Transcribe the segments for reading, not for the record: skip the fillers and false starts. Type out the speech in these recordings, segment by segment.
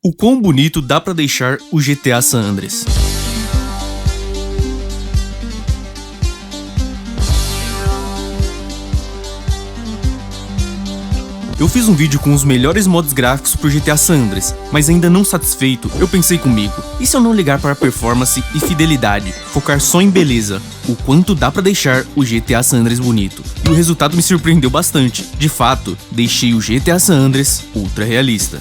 O quão bonito dá pra deixar o GTA San Andreas? Eu fiz um vídeo com os melhores mods gráficos pro GTA San Andreas, mas ainda não satisfeito, eu pensei comigo, e se eu não ligar para performance e fidelidade, focar só em beleza, o quanto dá pra deixar o GTA San Andreas bonito? E o resultado me surpreendeu bastante, de fato, deixei o GTA San Andreas ultra realista.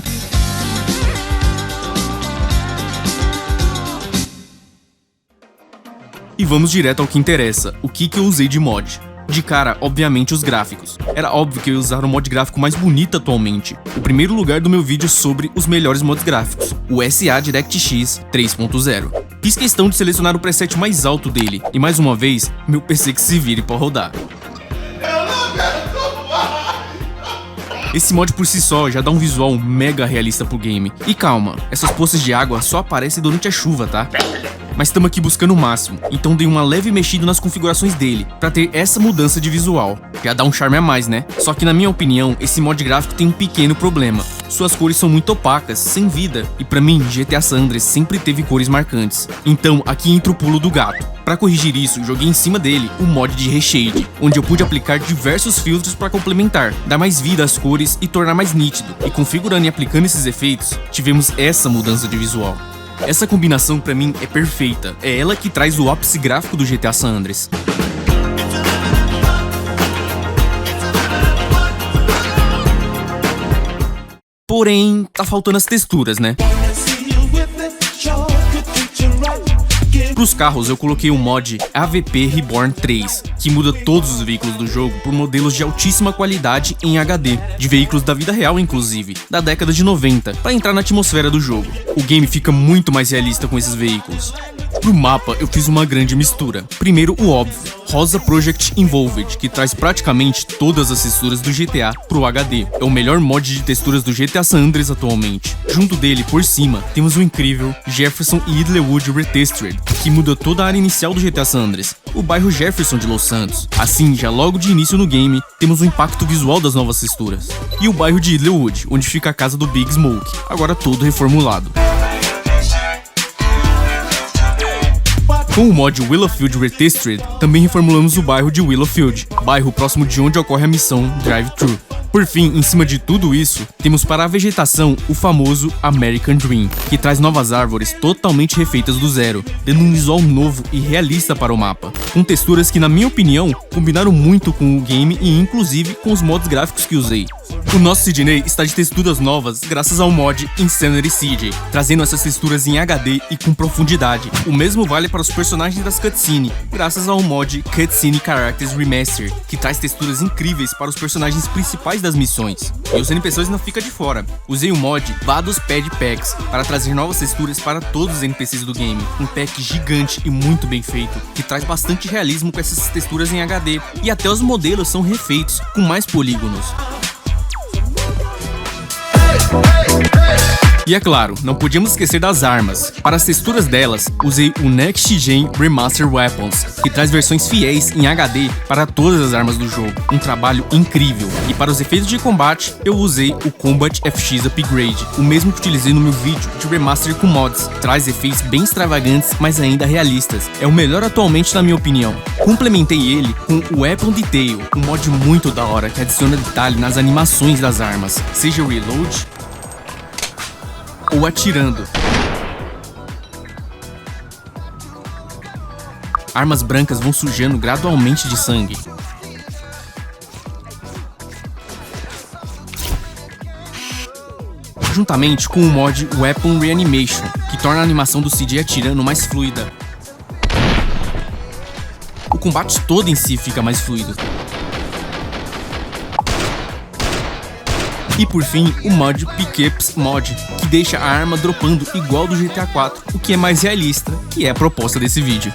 E vamos direto ao que interessa, o que eu usei de mod. De cara, obviamente, os gráficos. Era óbvio que eu ia usar o mod gráfico mais bonito atualmente. O primeiro lugar do meu vídeo sobre os melhores mods gráficos, o SA DirectX 3.0. Fiz questão de selecionar o preset mais alto dele, e mais uma vez, meu PC que se vire pra rodar. Esse mod por si só já dá um visual mega realista pro game. E calma, essas poças de água só aparecem durante a chuva, tá? Mas estamos aqui buscando o máximo, então dei uma leve mexida nas configurações dele, pra ter essa mudança de visual. Já dá um charme a mais, né? Só que na minha opinião, esse mod gráfico tem um pequeno problema. Suas cores são muito opacas, sem vida, e pra mim, GTA San Andreas sempre teve cores marcantes. Então, aqui entra o pulo do gato. Pra corrigir isso, joguei em cima dele o mod de Reshade, onde eu pude aplicar diversos filtros pra complementar, dar mais vida às cores e tornar mais nítido. E configurando e aplicando esses efeitos, tivemos essa mudança de visual. Essa combinação pra mim é perfeita, é ela que traz o ápice gráfico do GTA San Andreas. Porém, tá faltando as texturas, né? Pros carros eu coloquei o mod AVP Reborn 3, que muda todos os veículos do jogo por modelos de altíssima qualidade em HD, de veículos da vida real inclusive, da década de 90, para entrar na atmosfera do jogo. O game fica muito mais realista com esses veículos. Pro mapa eu fiz uma grande mistura. Primeiro o óbvio, Rosa Project Involved, que traz praticamente todas as texturas do GTA pro HD. É o melhor mod de texturas do GTA San Andreas atualmente. Junto dele, por cima, temos o incrível Jefferson e Idlewood Retastered, que muda toda a área inicial do GTA San Andreas, o bairro Jefferson de Los Santos. Assim, já logo de início no game, temos o impacto visual das novas texturas. E o bairro de Idlewood, onde fica a casa do Big Smoke, agora todo reformulado. Com o mod Willowfield Retastered, também reformulamos o bairro de Willowfield, bairro próximo de onde ocorre a missão Drive-Thru. Por fim, em cima de tudo isso, temos para a vegetação o famoso American Dream, que traz novas árvores totalmente refeitas do zero, dando um visual novo e realista para o mapa, com texturas que, na minha opinião, combinaram muito com o game e inclusive com os mods gráficos que usei. O nosso Sidney está de texturas novas graças ao mod Insanity CJ, trazendo essas texturas em HD e com profundidade. O mesmo vale para os personagens das cutscene, graças ao mod Cutscene Characters Remaster, que traz texturas incríveis para os personagens principais das missões. E os NPCs não ficam de fora. Usei o mod Vados Pad Packs para trazer novas texturas para todos os NPCs do game. Um pack gigante e muito bem feito, que traz bastante realismo com essas texturas em HD, e até os modelos são refeitos, com mais polígonos. E é claro, não podíamos esquecer das armas. Para as texturas delas, usei o Next Gen Remaster Weapons, que traz versões fiéis em HD para todas as armas do jogo. Um trabalho incrível. E para os efeitos de combate, eu usei o Combat FX Upgrade, o mesmo que utilizei no meu vídeo de Remaster com mods. Traz efeitos bem extravagantes, mas ainda realistas. É o melhor atualmente na minha opinião. Complementei ele com o Weapon Detail, um mod muito da hora que adiciona detalhe nas animações das armas, seja o reload ou atirando. Armas brancas vão sujando gradualmente de sangue. Juntamente com o mod Weapon Reanimation, que torna a animação do CJ atirando mais fluida. O combate todo em si fica mais fluido. E por fim, o mod Pickups Mod, que deixa a arma dropando igual do GTA 4, o que é mais realista, que é a proposta desse vídeo.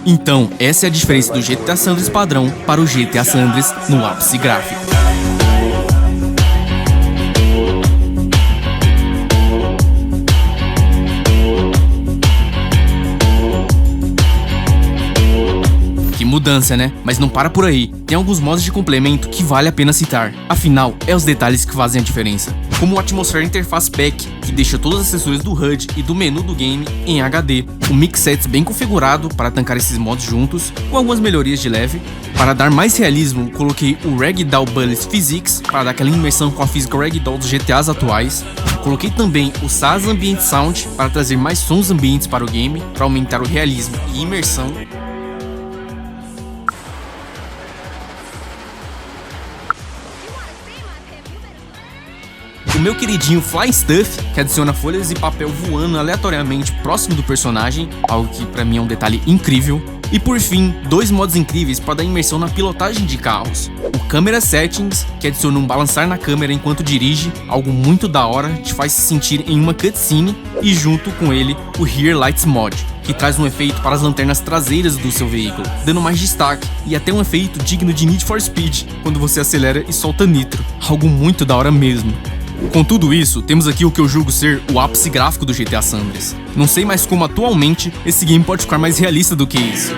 Então, essa é a diferença do GTA San Andreas padrão para o GTA San Andreas no ápice gráfico. Mudança, né? Mas não para por aí. Tem alguns modos de complemento que vale a pena citar. Afinal, é os detalhes que fazem a diferença. como o Atmosphere Interface Pack, que deixa todas as texturas do HUD e do menu do game em HD, um mix-sets bem configurado para tancar esses mods juntos, com algumas melhorias de leve. Para dar mais realismo, coloquei o Ragdoll Bullet Physics, para dar aquela imersão com a física Ragdoll dos GTAs atuais. Coloquei também o SAS Ambient Sound, para trazer mais sons ambientes para o game, para aumentar o realismo e imersão. O meu queridinho Fly Stuff, que adiciona folhas e papel voando aleatoriamente próximo do personagem, algo que pra mim é um detalhe incrível. E por fim, dois mods incríveis para dar imersão na pilotagem de carros. O Camera Settings, que adiciona um balançar na câmera enquanto dirige, algo muito da hora, te faz se sentir em uma cutscene, e junto com ele, o Rear Lights Mod, que traz um efeito para as lanternas traseiras do seu veículo, dando mais destaque, e até um efeito digno de Need for Speed, quando você acelera e solta nitro, algo muito da hora mesmo. Com tudo isso, temos aqui o que eu julgo ser o ápice gráfico do GTA San Andreas. Não sei mais como atualmente esse game pode ficar mais realista do que isso.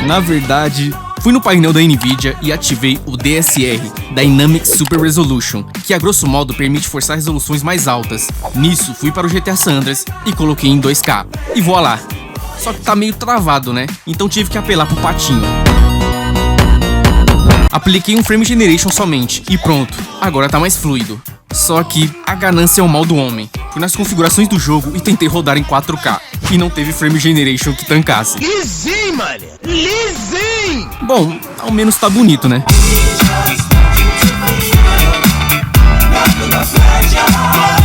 Na verdade, fui no painel da Nvidia e ativei o DSR, Dynamic Super Resolution, que a grosso modo permite forçar resoluções mais altas. Nisso, fui para o GTA San Andreas e coloquei em 2K. E voilá! Só que tá meio travado, né? Então tive que apelar pro patinho. Apliquei um Frame Generation somente e pronto, agora tá mais fluido. Só que a ganância é o mal do homem. Fui nas configurações do jogo e tentei rodar em 4K. E não teve Frame Generation que tancasse. Lisinho, mano! Lisinho! Bom, ao menos tá bonito, né? Nothing but pleasure.